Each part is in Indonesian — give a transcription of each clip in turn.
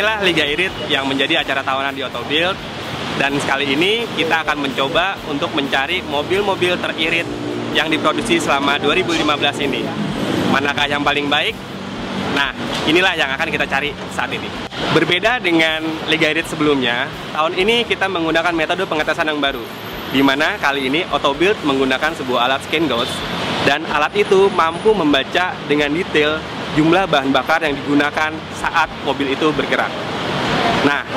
Inilah Liga Irit yang menjadi acara tahunan di Autobild, dan kali ini kita akan mencoba untuk mencari mobil-mobil teririt yang diproduksi selama 2015 ini. Manakah yang paling baik? Nah, inilah yang akan kita cari saat ini. Berbeda dengan Liga Irit sebelumnya, tahun ini kita menggunakan metode pengetesan yang baru, di mana kali ini Autobild menggunakan sebuah alat scan gauge, dan alat itu mampu membaca dengan detail jumlah bahan bakar yang digunakan saat mobil itu bergerak. Nah,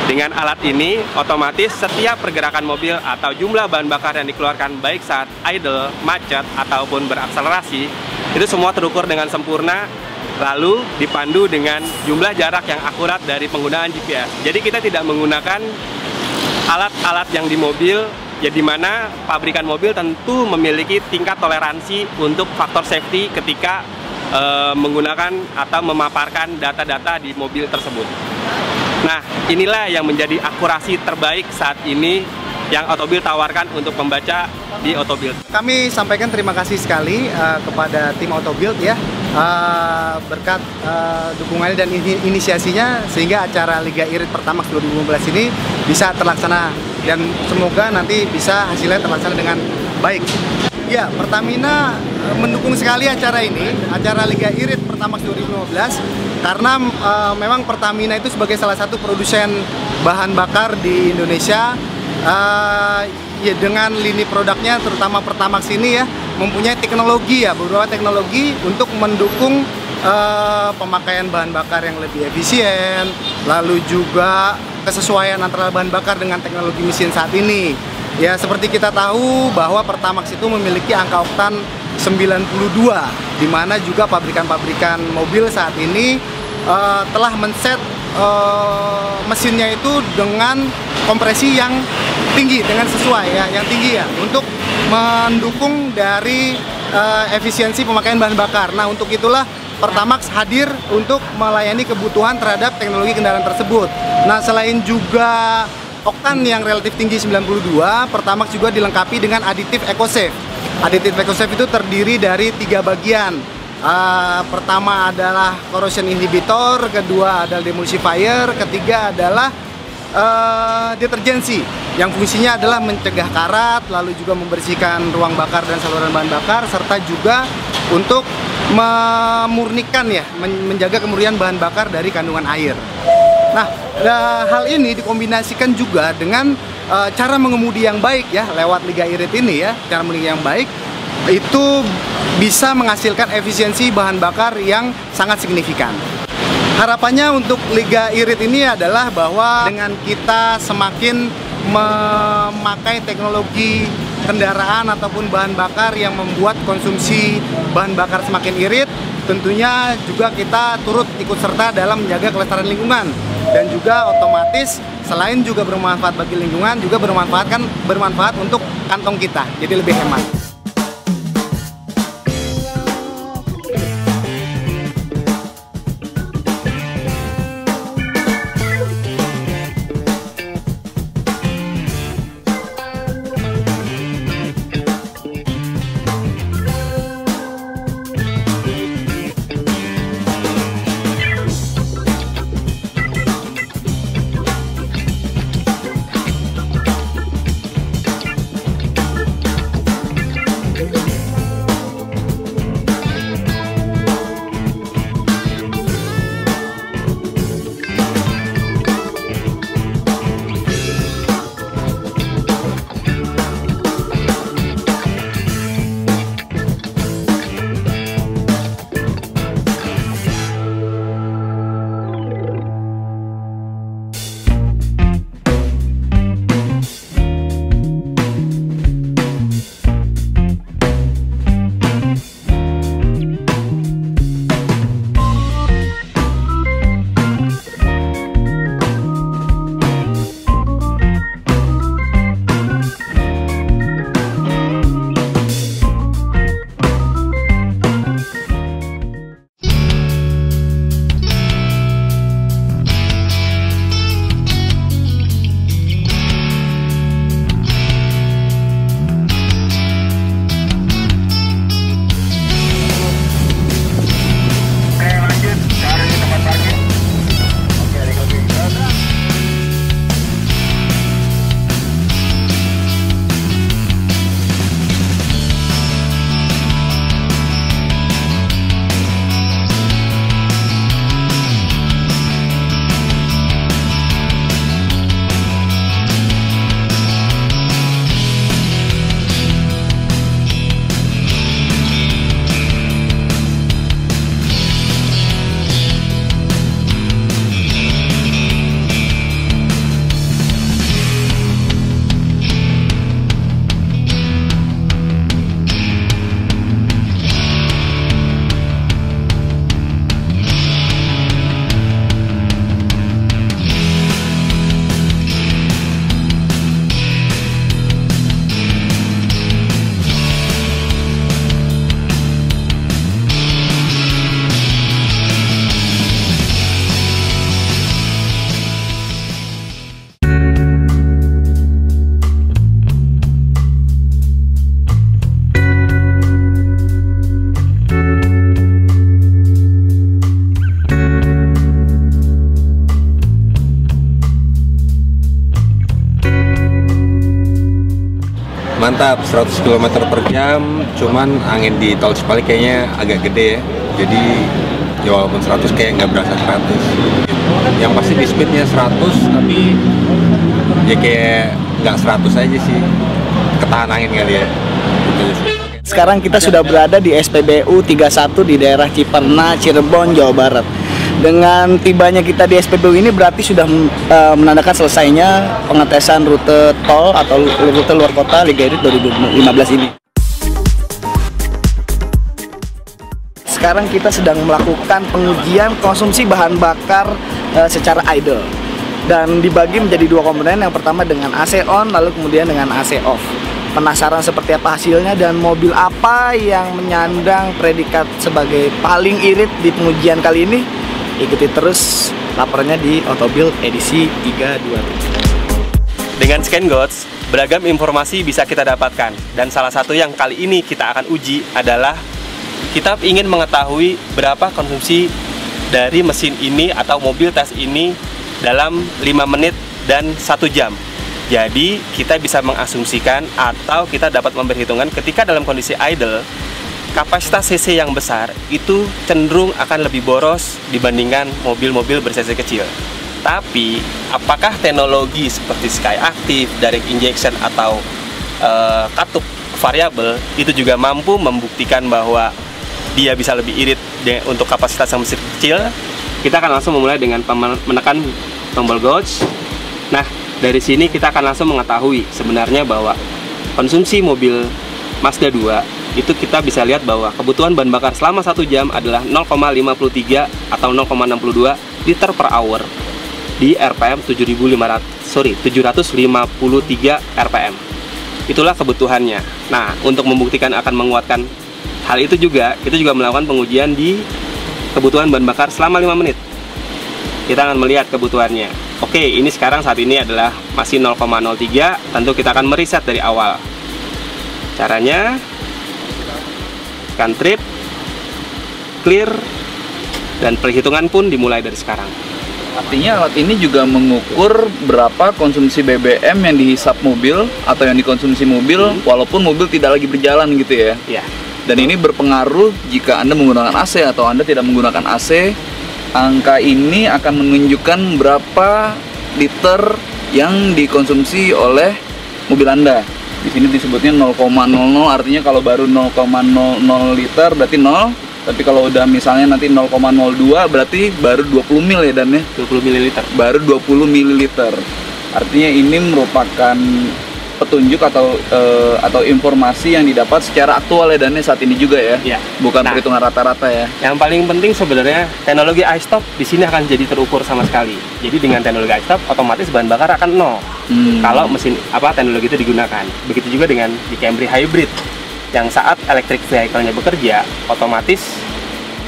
dengan alat ini, otomatis setiap pergerakan mobil atau jumlah bahan bakar yang dikeluarkan baik saat idle, macet, ataupun berakselerasi, itu semua terukur dengan sempurna, lalu dipandu dengan jumlah jarak yang akurat dari penggunaan GPS. Jadi kita tidak menggunakan alat-alat yang di mobil, ya di mana pabrikan mobil tentu memiliki tingkat toleransi untuk faktor safety ketika menggunakan atau memaparkan data-data di mobil tersebut. Nah, inilah yang menjadi akurasi terbaik saat ini yang Autobild tawarkan untuk membaca di Autobild. Kami sampaikan terima kasih sekali kepada tim Autobild ya, berkat dukungannya dan inisiasinya sehingga acara Liga Irit Pertamax 2015 ini bisa terlaksana, dan semoga nanti bisa hasilnya terlaksana dengan baik. Ya, Pertamina mendukung sekali acara ini, acara Liga Irit Pertamax 2015, karena memang Pertamina itu sebagai salah satu produsen bahan bakar di Indonesia, ya dengan lini produknya terutama Pertamax ini ya mempunyai teknologi ya, beberapa teknologi untuk mendukung pemakaian bahan bakar yang lebih efisien, lalu juga kesesuaian antara bahan bakar dengan teknologi mesin saat ini. Ya, seperti kita tahu bahwa Pertamax itu memiliki angka oktan 92, di mana juga pabrikan-pabrikan mobil saat ini telah men-set mesinnya itu dengan kompresi yang tinggi, dengan sesuai ya, yang tinggi ya, untuk mendukung dari efisiensi pemakaian bahan bakar. Nah, untuk itulah Pertamax hadir untuk melayani kebutuhan terhadap teknologi kendaraan tersebut. Nah, selain juga oktan yang relatif tinggi 92, Pertamax juga dilengkapi dengan aditif EcoSafe. Aditif EcoSafe itu terdiri dari 3 bagian. Pertama adalah corrosion inhibitor, kedua adalah demulsifier, ketiga adalah detergensi yang fungsinya adalah mencegah karat, lalu juga membersihkan ruang bakar dan saluran bahan bakar, serta juga untuk memurnikan ya, menjaga kemurnian bahan bakar dari kandungan air. Nah, hal ini dikombinasikan juga dengan cara mengemudi yang baik ya, lewat Liga Irit ini ya, cara mengemudi yang baik itu bisa menghasilkan efisiensi bahan bakar yang sangat signifikan. Harapannya untuk Liga Irit ini adalah bahwa dengan kita semakin memakai teknologi kendaraan ataupun bahan bakar yang membuat konsumsi bahan bakar semakin irit, tentunya juga kita turut ikut serta dalam menjaga kelestarian lingkungan, dan juga otomatis selain juga bermanfaat bagi lingkungan, juga bermanfaat untuk kantong kita, jadi lebih hemat. Tetap 100 km per jam, cuman angin di tol Cipali kayaknya agak gede ya. Jadi ya walaupun 100 kayak nggak berasa 100 gitu. Yang pasti di speednya 100, tapi ya kayak nggak 100 aja sih. Ketahan angin kali ya gitu sih. Sekarang kita sudah berada di SPBU 31 di daerah Ciperna, Cirebon, Jawa Barat. Dengan tibanya kita di SPBU ini berarti sudah menandakan selesainya pengetesan rute tol atau rute luar kota Liga Irit 2015 ini. Sekarang kita sedang melakukan pengujian konsumsi bahan bakar secara idle. Dan dibagi menjadi dua komponen, yang pertama dengan AC on, lalu kemudian dengan AC off. Penasaran seperti apa hasilnya dan mobil apa yang menyandang predikat sebagai paling irit di pengujian kali ini? Ikuti terus laporannya di Autobild edisi 327. Dengan ScanGods, beragam informasi bisa kita dapatkan. Dan salah satu yang kali ini kita akan uji adalah kita ingin mengetahui berapa konsumsi dari mesin ini atau mobil tes ini dalam 5 menit dan 1 jam. Jadi kita bisa mengasumsikan atau kita dapat memperhitungkan ketika dalam kondisi idle, kapasitas CC yang besar itu cenderung akan lebih boros dibandingkan mobil-mobil ber-CC kecil. Tapi apakah teknologi seperti Skyactiv, direct injection atau katup variabel itu juga mampu membuktikan bahwa dia bisa lebih irit untuk kapasitas yang mesin kecil? Kita akan langsung memulai dengan menekan tombol gauge. Nah, dari sini kita akan langsung mengetahui sebenarnya bahwa konsumsi mobil Mazda 2 itu kita bisa lihat bahwa kebutuhan bahan bakar selama 1 jam adalah 0,53 atau 0,62 liter per hour di RPM 753 RPM. Itulah kebutuhannya. Nah, untuk membuktikan akan menguatkan hal itu juga, kita juga melakukan pengujian di kebutuhan bahan bakar selama 5 menit. Kita akan melihat kebutuhannya. Oke, ini sekarang saat ini adalah masih 0,03, tentu kita akan mereset dari awal. Caranya trip, clear, dan perhitungan pun dimulai dari sekarang. Artinya alat ini juga mengukur berapa konsumsi BBM yang dihisap mobil atau yang dikonsumsi mobil walaupun mobil tidak lagi berjalan gitu ya. Iya. Dan ini berpengaruh jika Anda menggunakan AC atau Anda tidak menggunakan AC. Angka ini akan menunjukkan berapa liter yang dikonsumsi oleh mobil Anda. Di sini disebutnya 0,00, artinya kalau baru 0,00 liter berarti 0, tapi kalau udah misalnya nanti 0,02 berarti baru 20 mil ya Dan ya? 20 ml. Baru 20 ml. Artinya ini merupakan petunjuk atau informasi yang didapat secara aktual ya Dan ya, saat ini juga ya. Ya. Bukan perhitungan rata-rata ya. Yang paling penting sebenarnya teknologi iStop di sini akan jadi terukur sama sekali. Jadi dengan teknologi iStop otomatis bahan bakar akan 0. Kalau mesin teknologi itu digunakan. Begitu juga dengan di Camry Hybrid yang saat electric vehicle-nya bekerja, otomatis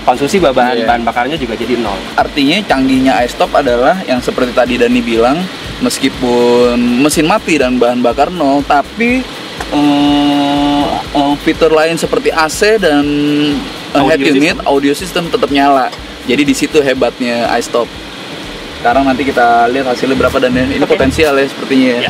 konsumsi bahan bakarnya juga jadi 0. Artinya canggihnya iStop adalah yang seperti tadi Dani bilang, meskipun mesin mati dan bahan bakar 0, tapi fitur lain seperti AC dan head unit, audio system tetap nyala. Jadi di situ hebatnya iStop. Sekarang nanti kita lihat hasilnya berapa Dan ini potensial ya sepertinya ya.